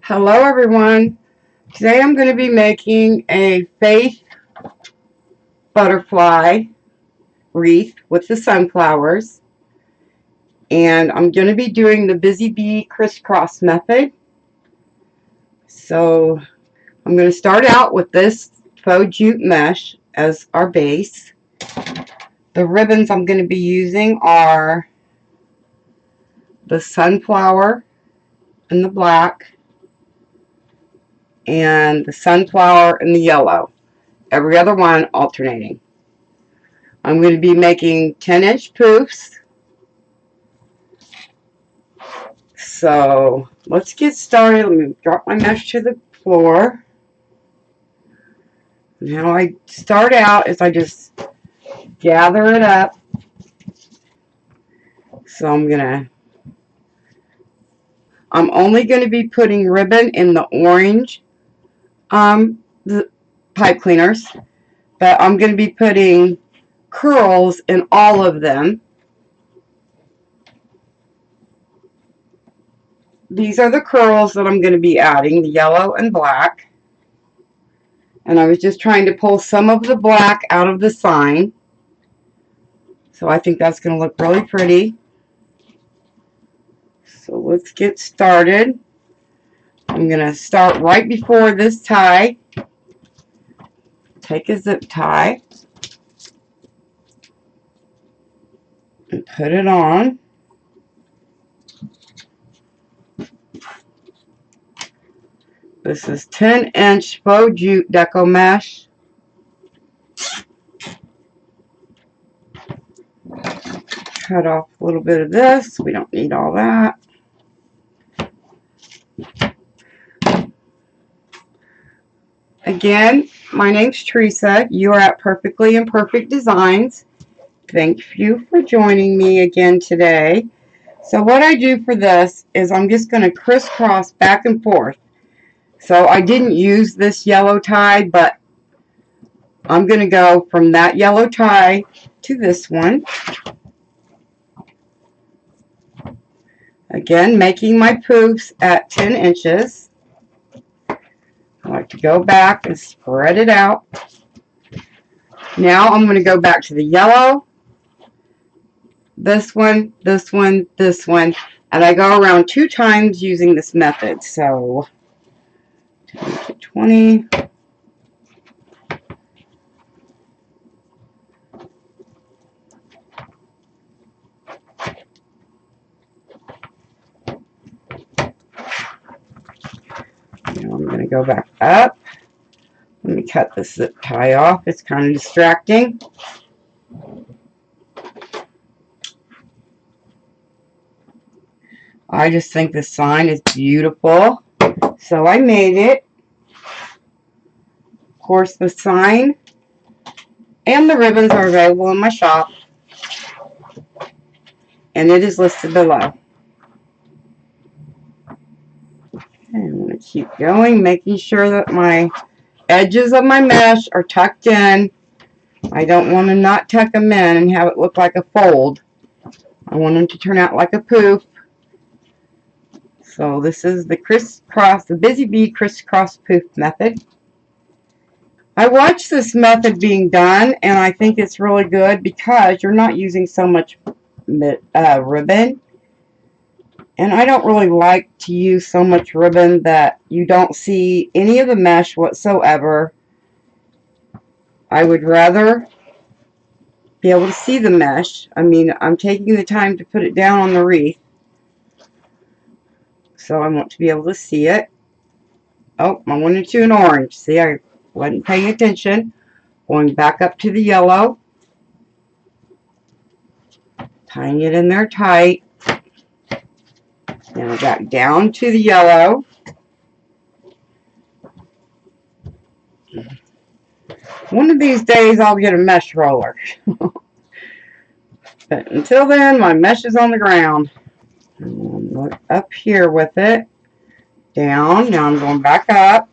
Hello everyone. Today I'm going to be making a faith butterfly wreath with the sunflowers, and I'm going to be doing the busy bee crisscross method. So I'm going to start out with this faux jute mesh as our base. The ribbons I'm going to be using are the sunflower in the black and the sunflower in the yellow, every other one alternating. I'm going to be making 10-inch poufs. So let's get started. Let me drop my mesh to the floor. And how I start out is I just gather it up. So I'm only going to be putting ribbon in the orange the pipe cleaners, but I'm going to be putting curls in all of them. These are the curls that I'm going to be adding, the yellow and black. And I was just trying to pull some of the black out of the sign. So I think that's going to look really pretty. So let's get started. I'm going to start right before this tie. Take a zip tie and put it on. This is 10-inch faux jute deco mesh. Cut off a little bit of this. We don't need all that. Again, my name's Teresa. You are at Perfectly Imperfect Designs. Thank you for joining me again today. So what I do for this is I'm just going to crisscross back and forth. So I didn't use this yellow tie, but I'm going to go from that yellow tie to this one. Again, making my poufs at 10 inches. I like to go back and spread it out. Now I'm going to go back to the yellow, this one, this one, this one, and I go around 2 times using this method. So 10 to 20. Now I'm going to go back up. Let me cut this zip tie off. It's kind of distracting. I just think the sign is beautiful. So I made it. Of course, the sign and the ribbons are available in my shop. And it is listed below. And I'm going to keep going, making sure that my edges of my mesh are tucked in. I don't want to not tuck them in and have it look like a fold. I want them to turn out like a pouf. So this is the crisscross, the busy bee crisscross pouf method. I watched this method being done, and I think it's really good because you're not using so much ribbon. And I don't really like to use so much ribbon that you don't see any of the mesh whatsoever. I would rather be able to see the mesh. I mean, I'm taking the time to put it down on the wreath, so I want to be able to see it. Oh, I wanted to an orange. See, I wasn't paying attention. Going back up to the yellow. Tying it in there tight. Now back down to the yellow. One of these days I'll get a mesh roller. But until then, my mesh is on the ground. I'm up here with it. Down. Now I'm going back up.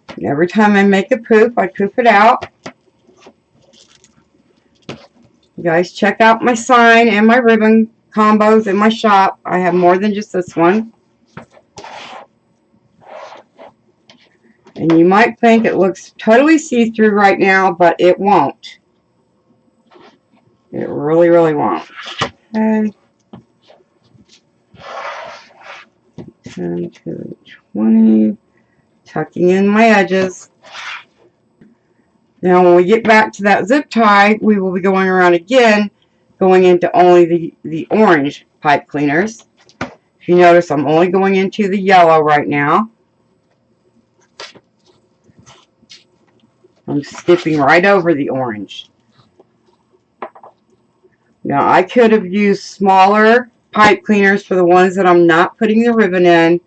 And every time I make a pouf, I pouf it out. You guys check out my sign and my ribbon combos in my shop. I have more than just this one. And you might think it looks totally see-through right now, but it won't. It really, really won't. Okay. 10 to 20. Tucking in my edges. Now when we get back to that zip tie, we will be going around again, going into only the orange pipe cleaners. If you notice, I'm only going into the yellow right now. I'm skipping right over the orange. Now I could have used smaller pipe cleaners for the ones that I'm not putting the ribbon in.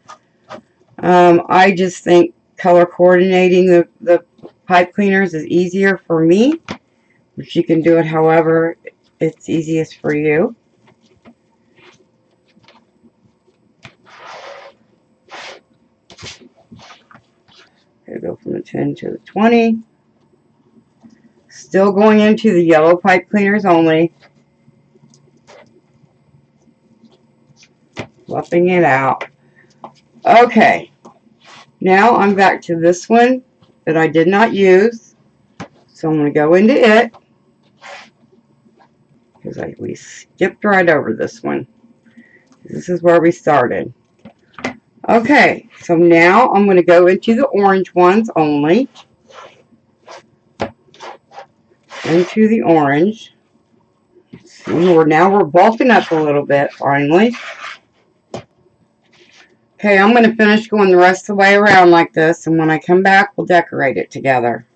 I just think color coordinating the pipe cleaners is easier for me. But you can do it however it's easiest for you. Okay, go from the 10 to the 20. Still going into the yellow pipe cleaners only. Fluffing it out. Okay. Now I'm back to this one that I did not use. So I'm going to go into it. Because we skipped right over this one. This is where we started. Okay. So now I'm going to go into the orange ones only. Into the orange. See, now we're bulking up a little bit finally. Okay, I'm going to finish going the rest of the way around like this, and when I come back, we'll decorate it together.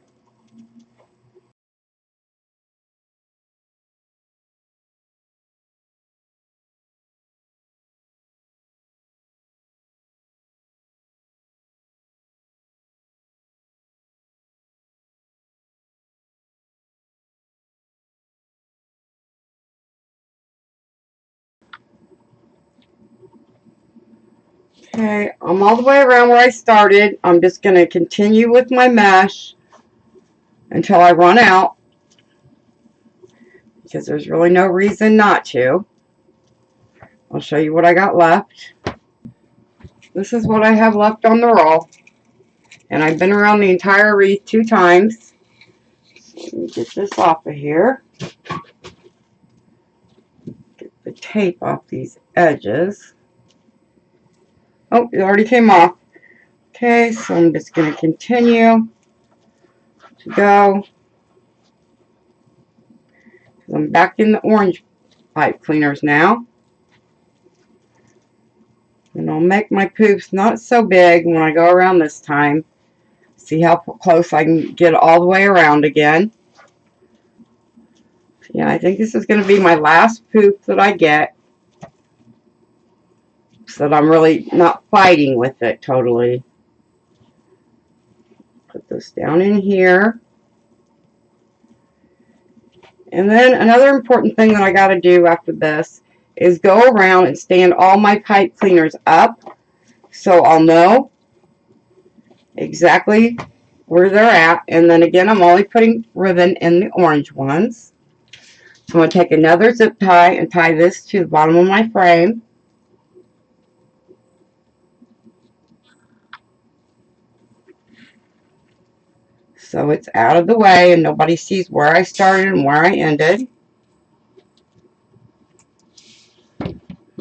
Okay, I'm all the way around where I started. I'm just going to continue with my mesh until I run out, because there's really no reason not to. I'll show you what I got left. This is what I have left on the roll, and I've been around the entire wreath 2 times. So let me get this off of here. Get the tape off these edges. Oh, it already came off. Okay, so I'm just going to continue to go. I'm back in the orange pipe cleaners now. And I'll make my poofs not so big when I go around this time. See how close I can get all the way around again. Yeah, I think this is going to be my last poof that I get, so that I'm really not fighting with it totally. Put this down in here. And then another important thing that I got to do after this is go around and stand all my pipe cleaners up, so I'll know exactly where they're at. And then again, I'm only putting ribbon in the orange ones. So I'm going to take another zip tie and tie this to the bottom of my frame. So it's out of the way and nobody sees where I started and where I ended.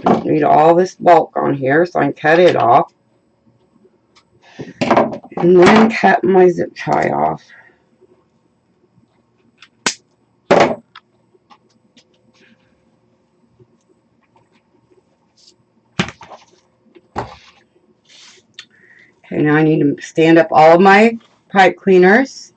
I need all this bulk on here, so I can cut it off. And then cut my zip tie off. Okay, now I need to stand up all of my pipe cleaners.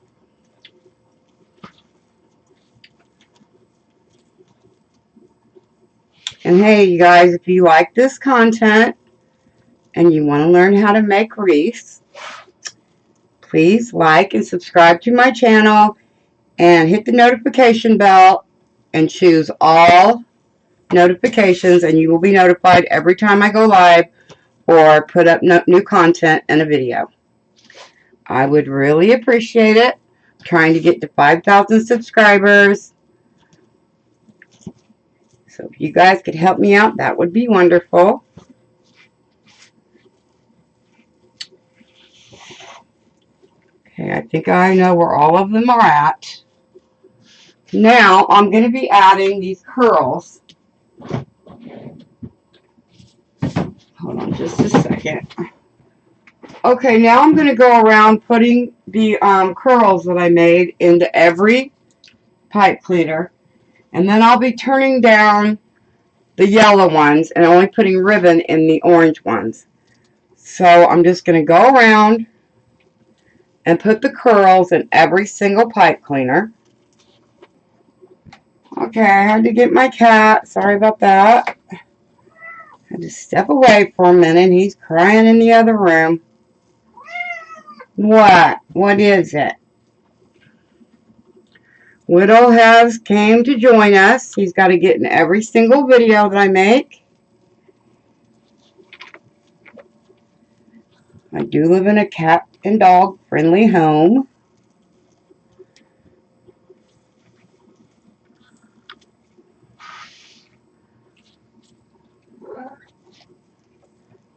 And hey, you guys, if you like this content and you want to learn how to make wreaths, please like and subscribe to my channel and hit the notification bell and choose all notifications, and you will be notified every time I go live or put up new content in a video. I would really appreciate it. I'm trying to get to 5,000 subscribers. So if you guys could help me out, that would be wonderful. Okay, I think I know where all of them are at. Now I'm going to be adding these curls. Hold on just a second. Okay, now I'm going to go around putting the curls that I made into every pipe cleaner. And then I'll be turning down the yellow ones and only putting ribbon in the orange ones. So I'm just going to go around and put the curls in every single pipe cleaner. Okay, I had to get my cat. Sorry about that. I had to step away for a minute. He's crying in the other room. What? What is it? Whittle has came to join us. He's got to get in every single video that I make. I do live in a cat and dog friendly home.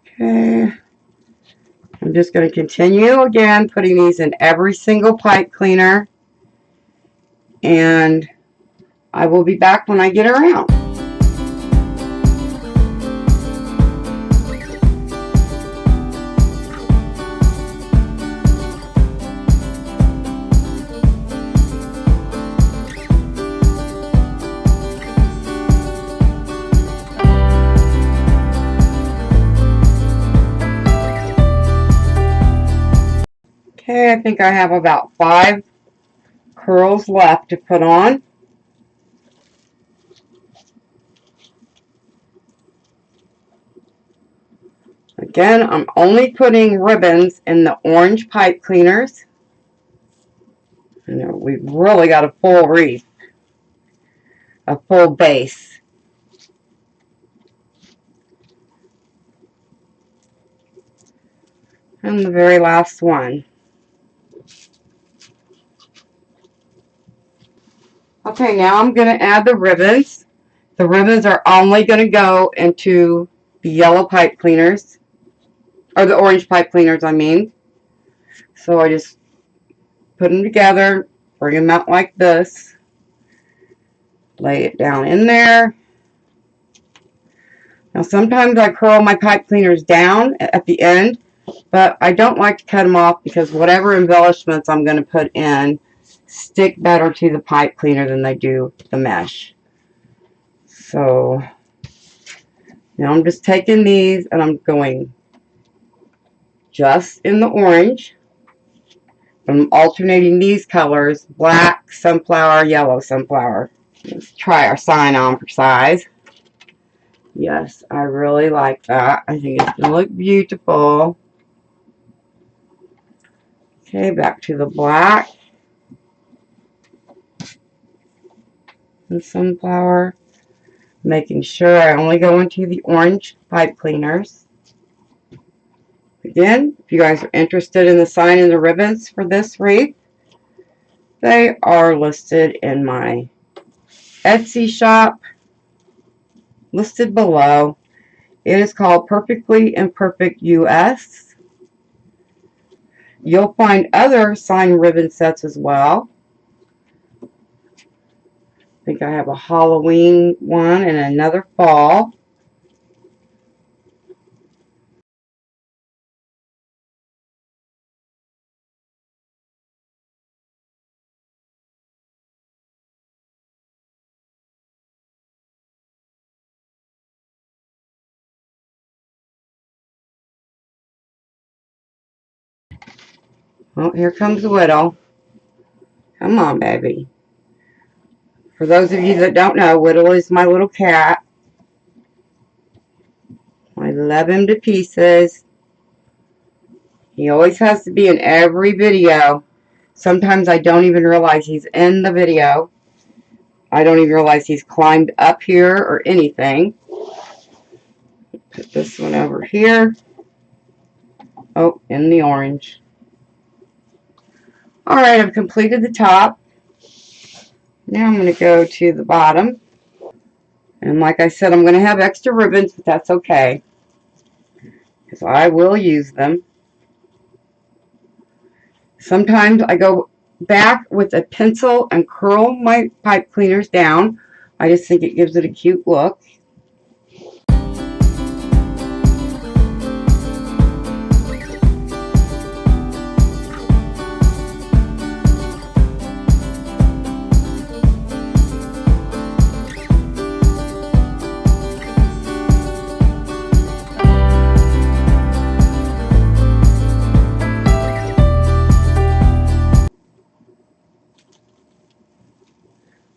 Okay. I'm just going to continue again putting these in every single pipe cleaner. And I will be back when I get around. Okay, I think I have about 5 curls left to put on. Again, I'm only putting ribbons in the orange pipe cleaners. And we've really got a full wreath, a full base. And the very last one. Okay, now I'm going to add the ribbons. The ribbons are only going to go into the yellow pipe cleaners, or the orange pipe cleaners, I mean. So I just put them together, bring them out like this, lay it down in there. Now sometimes I curl my pipe cleaners down at the end, but I don't like to cut them off because whatever embellishments I'm going to put in stick better to the pipe cleaner than they do the mesh. So now I'm just taking these and I'm going just in the orange. I'm alternating these colors, black, sunflower, yellow, sunflower. Let's try our sign on for size. Yes, I really like that. I think it's going to look beautiful. Okay, back to the black and sunflower. Making sure I only go into the orange pipe cleaners. Again, if you guys are interested in the sign and the ribbons for this wreath, they are listed in my Etsy shop, listed below. It is called Perfectly Imperfect US. You'll find other sign ribbon sets as well. I think I have a Halloween one and another fall. Oh, here comes the Widow. Come on, baby. For those of you that don't know, Whittle is my little cat. I love him to pieces. He always has to be in every video. Sometimes I don't even realize he's in the video. I don't even realize he's climbed up here or anything. Put this one over here. Oh, in the orange. Alright, I've completed the top. Now I'm going to go to the bottom. And like I said, I'm going to have extra ribbons, but that's okay, because I will use them. Sometimes I go back with a pencil and curl my pipe cleaners down. I just think it gives it a cute look.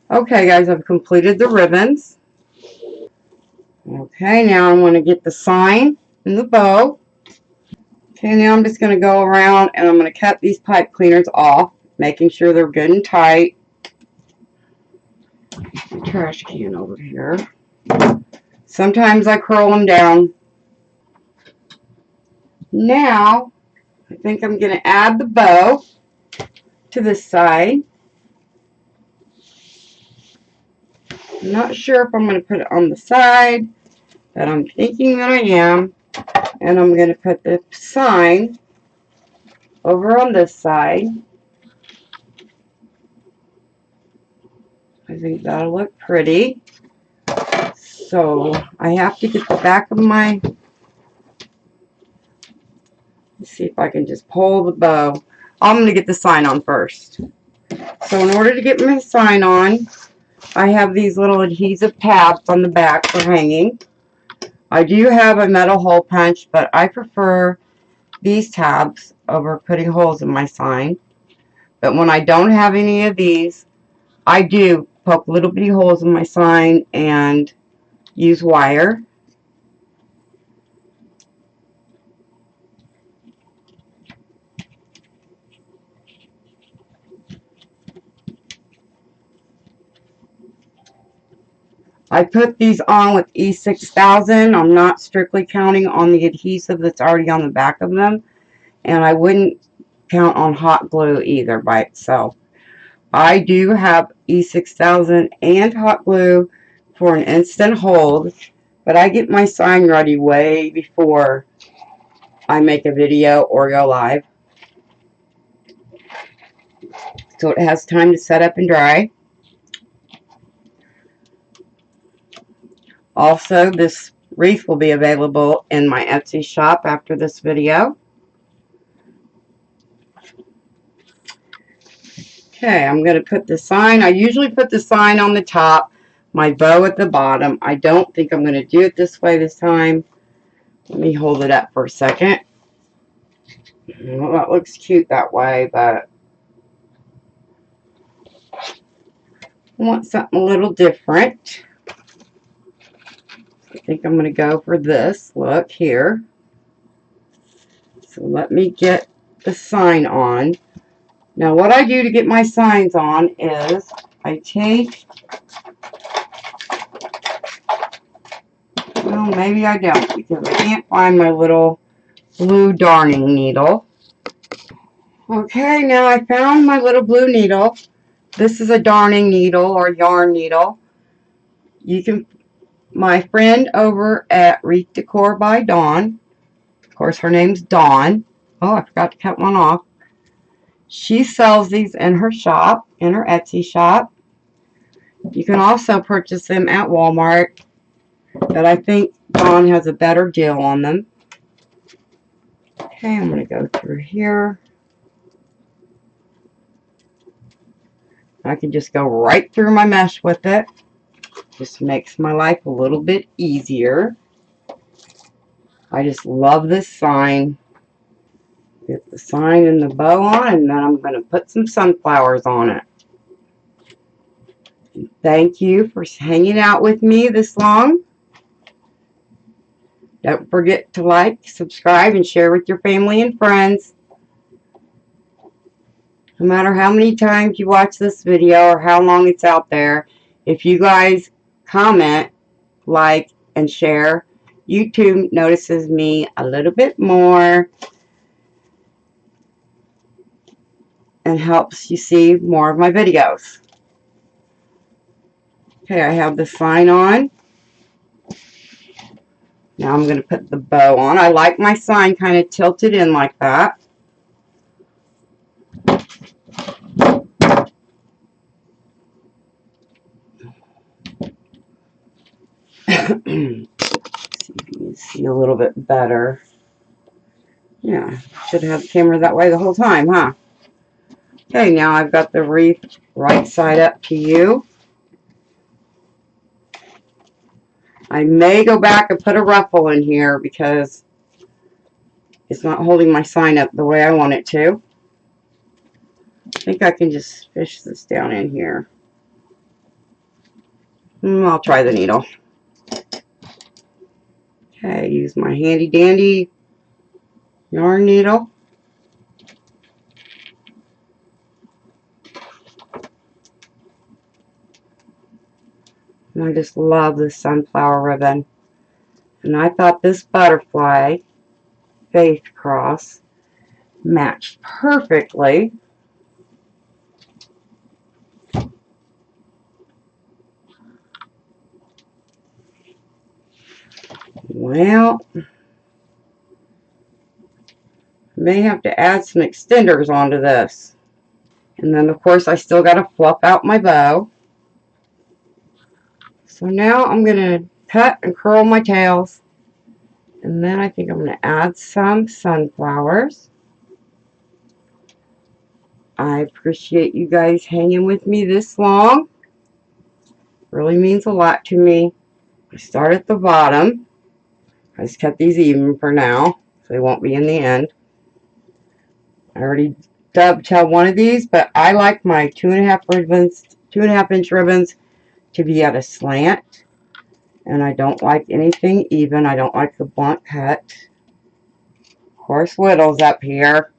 Okay guys, I've completed the ribbons. Okay, now I'm going to get the sign and the bow. Okay, now I'm just going to go around and I'm going to cut these pipe cleaners off, making sure they're good and tight. The trash can over here. Sometimes I curl them down. Now, I think I'm going to add the bow to this side. I'm not sure if I'm going to put it on the side, but I'm thinking that I am. And I'm going to put the sign over on this side. I think that'll look pretty. So I have to get the back of my, let's see if I can just pull the bow. I'm going to get the sign on first. So in order to get my sign on, I have these little adhesive tabs on the back for hanging. I do have a metal hole punch, but I prefer these tabs over putting holes in my sign. But when I don't have any of these, I do poke little bitty holes in my sign and use wire. I put these on with E6000. I'm not strictly counting on the adhesive that's already on the back of them. And I wouldn't count on hot glue either by itself. I do have E6000 and hot glue for an instant hold, but I get my sign ready way before I make a video or go live. So it has time to set up and dry. Also, this wreath will be available in my Etsy shop after this video. Okay, I'm going to put the sign. I usually put the sign on the top, my bow at the bottom. I don't think I'm going to do it this way this time. Let me hold it up for a second. Well, that looks cute that way, but I want something a little different. I think I'm going to go for this look here. So let me get the sign on. Now what I do to get my signs on is I take, well maybe I don't because I can't find my little blue darning needle. Okay, now I found my little blue needle. This is a darning needle or yarn needle. You can, my friend over at Wreath Decor by Dawn, of course her name's Dawn. Oh, I forgot to cut one off. She sells these in her shop, in her Etsy shop. You can also purchase them at Walmart, but I think Dawn has a better deal on them. Okay, I'm going to go through here. I can just go right through my mesh with it. Just makes my life a little bit easier. I just love this sign. Get the sign and the bow on, and then I'm going to put some sunflowers on it. And thank you for hanging out with me this long. Don't forget to like, subscribe, and share with your family and friends. No matter how many times you watch this video or how long it's out there, if you guys comment, like, and share, YouTube notices me a little bit more and helps you see more of my videos. Okay, I have the sign on. Now I'm going to put the bow on. I like my sign kind of tilted in like that. See if you can see a little bit better. Yeah, should have the camera that way the whole time, huh? Okay, now I've got the wreath right side up to you. I may go back and put a ruffle in here because it's not holding my sign up the way I want it to. I think I can just fish this down in here. I'll try the needle. Okay, use my handy dandy yarn needle. And I just love this sunflower ribbon. And I thought this butterfly faith cross matched perfectly. Well, may have to add some extenders onto this. And then of course I still got to fluff out my bow. So now I'm going to cut and curl my tails. And then I think I'm going to add some sunflowers. I appreciate you guys hanging with me this long. Really means a lot to me. I start at the bottom. I just cut these even for now, so they won't be in the end. I already dovetailed one of these, but I like my 2.5 inch ribbons to be at a slant. And I don't like anything even. I don't like the blunt cut. Of course, whittles up here.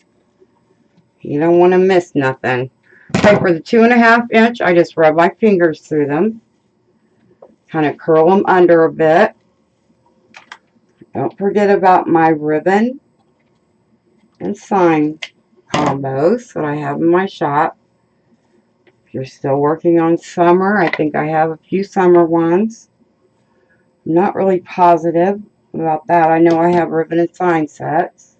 You don't want to miss nothing. Okay, for the 2.5 inch, I just rub my fingers through them. Kind of curl them under a bit. Don't forget about my ribbon and sign combos that I have in my shop. If you're still working on summer, I think I have a few summer ones. I'm not really positive about that. I know I have ribbon and sign sets.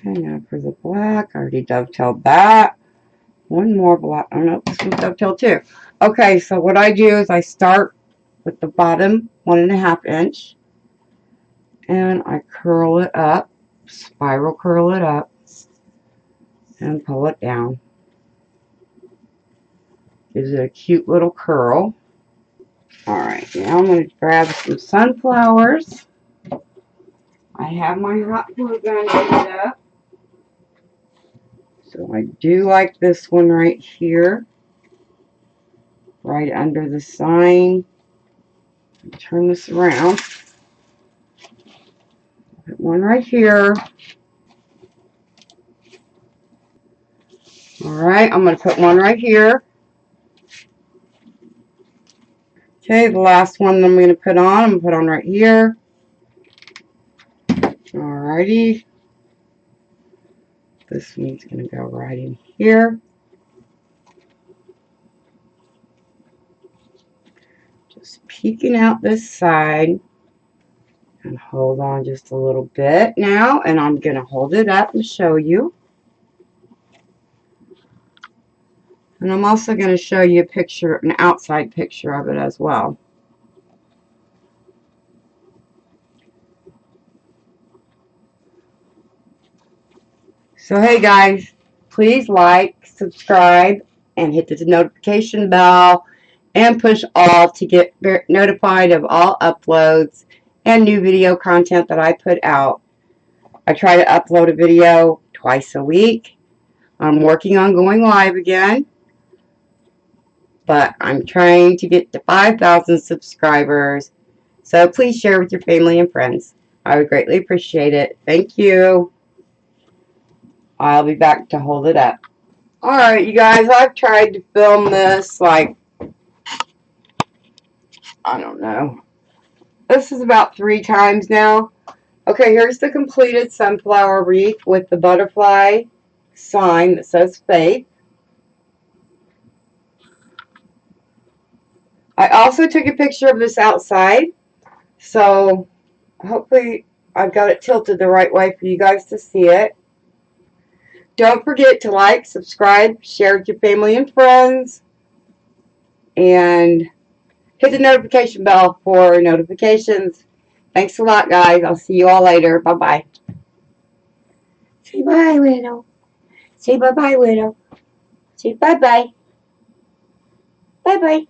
Okay, now for the black, I already dovetailed that. One more black. Oh no, this one's dovetailed too. Okay, so what I do is I start with the bottom 1.5 inch and I curl it up, spiral curl it up, and pull it down. Gives it a cute little curl. Alright, now I'm going to grab some sunflowers. I have my hot glue gun heated up. So I do like this one right here. Right under the sign. Turn this around. Put one right here. Alright, I'm going to put one right here. Okay, the last one I'm going to put on, I'm going to put on right here. Alrighty. This one's going to go right in here. Just peeking out this side. And hold on just a little bit now, and I'm going to hold it up and show you. And I'm also going to show you a picture, an outside picture of it as well. So hey guys, please like, subscribe, and hit the notification bell, and push all to get notified of all uploads and new video content that I put out. I try to upload a video twice a week. I'm working on going live again, but I'm trying to get to 5,000 subscribers. So please share with your family and friends. I would greatly appreciate it. Thank you. I'll be back to hold it up. Alright, you guys, I've tried to film this like, I don't know. This is about 3 times now. Okay, here's the completed sunflower wreath with the butterfly sign that says faith. I also took a picture of this outside. So hopefully I've got it tilted the right way for you guys to see it. Don't forget to like, subscribe, share with your family and friends, and hit the notification bell for notifications. Thanks a lot, guys. I'll see you all later. Bye-bye. Say bye, Widow. Say bye-bye, Widow. Say bye-bye. Bye-bye.